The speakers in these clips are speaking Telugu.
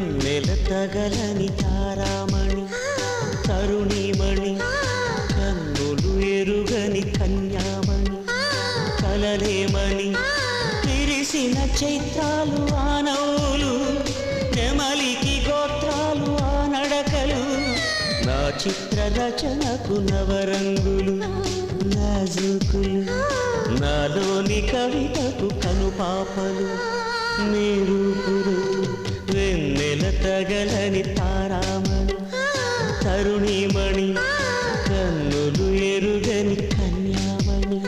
వెన్నెల తగలని తారామణి తరుణిమణి కన్నులు ఎరుగని కన్యామణి కలలేమని విరిసిన చైత్రాలు ఆ నవ్వులు నెమలికి గోత్రాలు ఆ నడకలు నా చిత్ర రచనకు నవరంగులు నాజుకులు నాలోని కవితకు కనుపాపలు నీరూపులు వెన్నెల తగలని తారామణి తరుణిమణి కన్నులు ఎరుగని కన్యామణి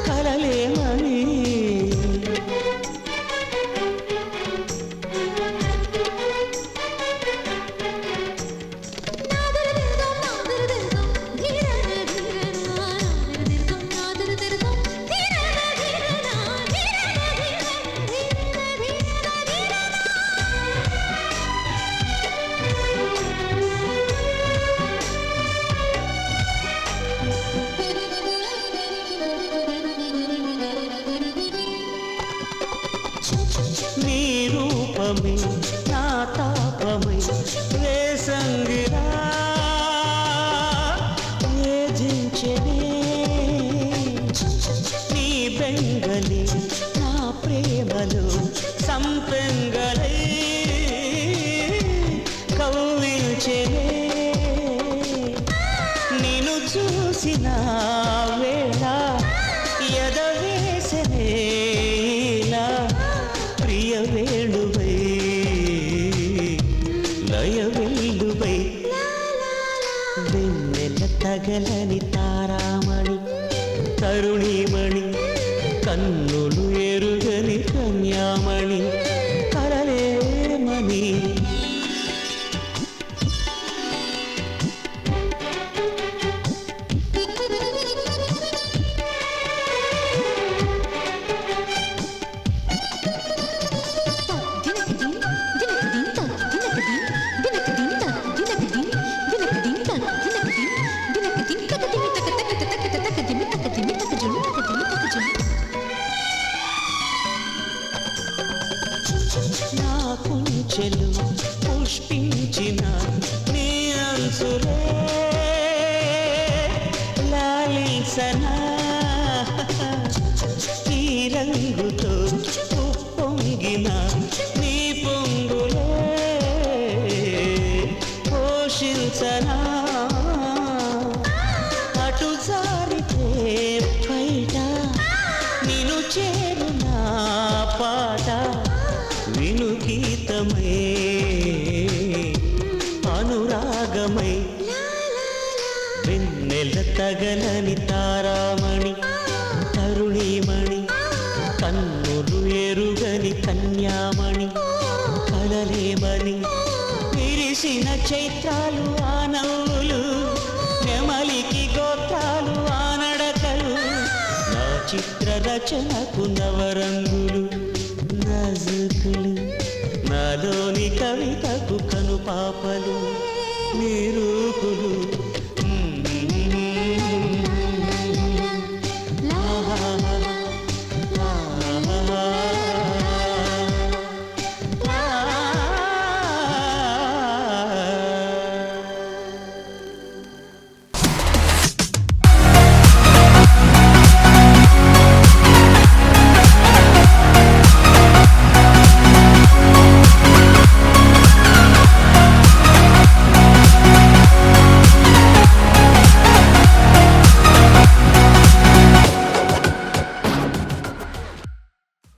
కలలేమణి నీ రూపమే నా తాపమై వేసంగిరా వేధించెనే నీ బెంగలి నా ప్రేమలో సంపెంగలై కవ్వించెనే నిన్ను చూసిన వేళ ఎదవేసనే ప్రియ వేణువై లయ వెల్లువై వెన్నెల తగలని తారామణి తరుణిమణి కన్నులు ఎరుగని కన్యామణి కలలేమణి నా కుంచెలు పుష్పించిన నీ అంచులే లాలిసనా ఈ రంగుతో ఉప్పొంగిన నీ పొంగులే పోషించనా అటు జారితే బయట నిన్ను చేరునా పాట విను గీతమై అనురాగమై వెన్నెల తగలని తారామణి తరుణిమణి కన్నులు ఎరుగని కన్యామణి కలలేమని విరిసిన చైత్రాలు ఆ నవ్వులు నెమలికి గోత్రాలు ఆ నడకలు నా చిత్ర రచనకు నవరంగులు నాజుకులు నాలోని కవితకు కనుపాపలు నీరూపులు